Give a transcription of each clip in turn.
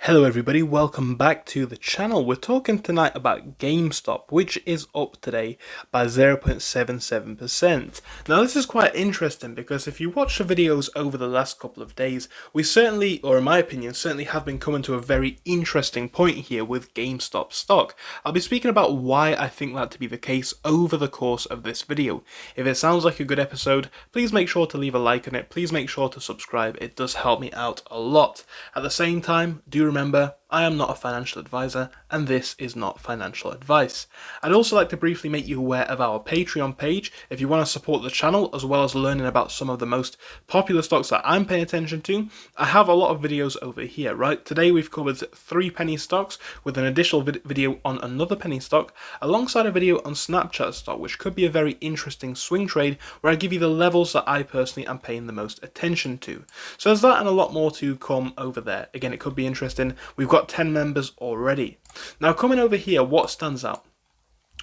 Hello everybody, welcome back to the channel. We're talking tonight about GameStop, which is up today by 0.77%. Now this is quite interesting because if you watch the videos over the last couple of days, we certainly, or in my opinion, certainly have been coming to a very interesting point here with GameStop stock. I'll be speaking about why I think that to be the case over the course of this video. If it sounds like a good episode, please make sure to leave a like on it, please make sure to subscribe, it does help me out a lot. At the same time, do remember, I am not a financial advisor, and this is not financial advice. I'd also like to briefly make you aware of our Patreon page if you want to support the channel, as well as learning about some of the most popular stocks that I'm paying attention to. I have a lot of videos over here, right? Today we've covered 3 penny stocks with an additional video on another penny stock, alongside a video on Snapchat stock, which could be a very interesting swing trade, where I give you the levels that I personally am paying the most attention to. So there's that and a lot more to come over there. Again, it could be interesting. We've got 10 members already. Now coming over here, what stands out?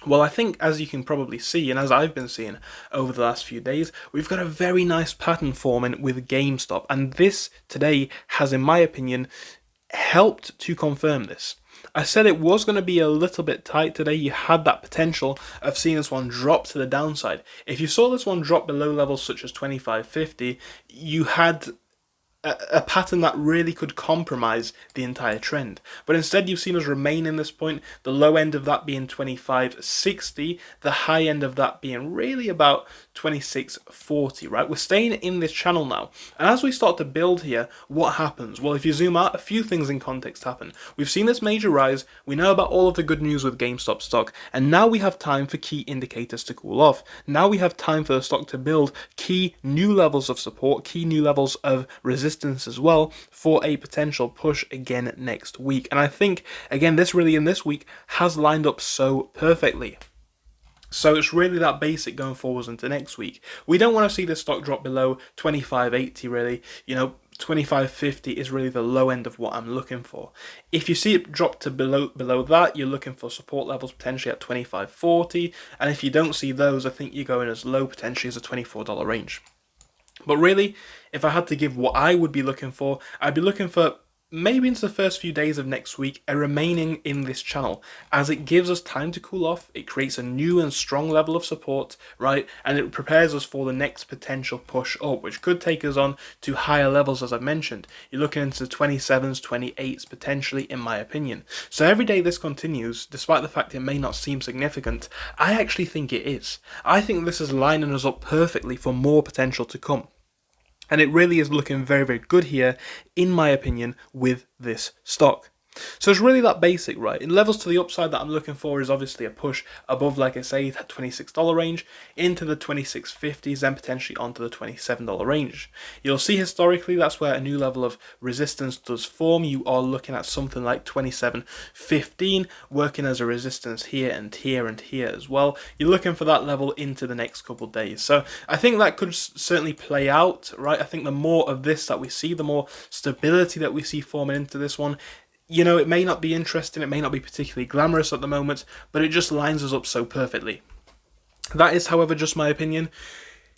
Well, I think as you can probably see, and as I've been seeing over the last few days, we've got a very nice pattern forming with GameStop, and this today has, in my opinion, helped to confirm this. I said it was going to be a little bit tight today. You had that potential of seeing this one drop to the downside. If you saw this one drop below levels such as 25.50, you had a pattern that really could compromise the entire trend. But instead you've seen us remain in this point, the low end of that being 25.60, the high end of that being really about 26.40, right? We're staying in this channel now. And as we start to build here, what happens? Well, if you zoom out, a few things in context happen. We've seen this major rise, we know about all of the good news with GameStop stock, and now we have time for key indicators to cool off. Now we have time for the stock to build key new levels of support, key new levels of resistance as well, for a potential push again next week. And I think, again, this really in this week has lined up so perfectly. So it's really that basic going forwards into next week. We don't want to see the stock drop below 25.80 really. 25.50 is really the low end of what I'm looking for. If you see it drop to below that, you're looking for support levels potentially at 25.40, and if you don't see those, I think you're going as low potentially as a $24 range. But really, if I had to give what I would be looking for, I'd be looking for maybe into the first few days of next week, a remaining in this channel, as it gives us time to cool off, it creates a new and strong level of support, right, and it prepares us for the next potential push up, which could take us on to higher levels, as I've mentioned. You're looking into 27s, 28s, potentially, in my opinion. So every day this continues, despite the fact it may not seem significant, I actually think it is. I think this is lining us up perfectly for more potential to come. And it really is looking very, very good here, in my opinion, with this stock. So it's really that basic, right? In levels to the upside that I'm looking for is obviously a push above, like I say, that $26 range, into the 26.50s, then potentially onto the $27 range. You'll see historically that's where a new level of resistance does form. You are looking at something like 27.15, working as a resistance here and here and here as well. You're looking for that level into the next couple of days. So I think that could certainly play out, right? I think the more of this that we see, the more stability that we see forming into this one. It may not be interesting, it may not be particularly glamorous at the moment, but it just lines us up so perfectly. That is, however, just my opinion.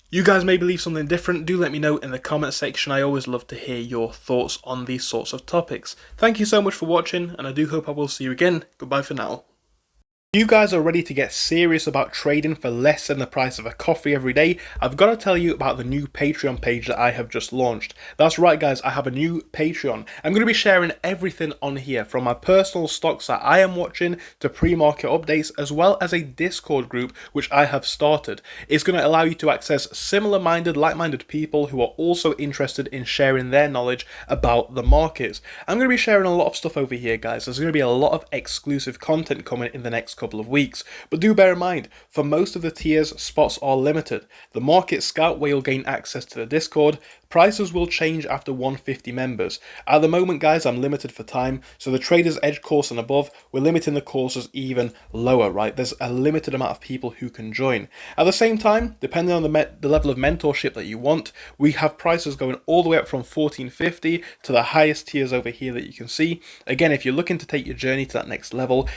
You guys may believe something different. Do let me know in the comment section. I always love to hear your thoughts on these sorts of topics. Thank you so much for watching, and I do hope I will see you again. Goodbye for now. If you guys are ready to get serious about trading for less than the price of a coffee every day, I've got to tell you about the new Patreon page that I have just launched. That's right guys, I have a new Patreon. I'm going to be sharing everything on here, from my personal stocks that I am watching to pre-market updates, as well as a Discord group which I have started. It's going to allow you to access similar-minded, like-minded people who are also interested in sharing their knowledge about the markets. I'm going to be sharing a lot of stuff over here guys. There's going to be a lot of exclusive content coming in the next couple of weeks, but do bear in mind, for most of the tiers, spots are limited. The Market Scout, where you'll gain access to the Discord, prices will change after 150 members. At the moment guys, I'm limited for time, so the Trader's Edge course and above, we're limiting the courses even lower, right? There's a limited amount of people who can join. At the same time, depending on the level of mentorship that you want, we have prices going all the way up from $14.50 to the highest tiers over here that you can see. Again, if you're looking to take your journey to that next level,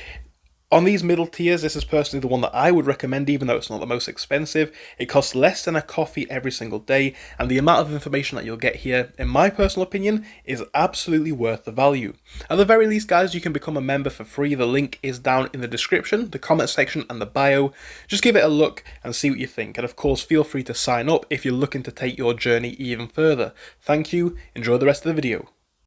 On these middle tiers, this is personally the one that I would recommend, even though it's not the most expensive. It costs less than a coffee every single day, and the amount of information that you'll get here, in my personal opinion, is absolutely worth the value. At the very least, guys, you can become a member for free. The link is down in the description, the comment section, and the bio. Just give it a look and see what you think. And of course, feel free to sign up if you're looking to take your journey even further. Thank you. Enjoy the rest of the video.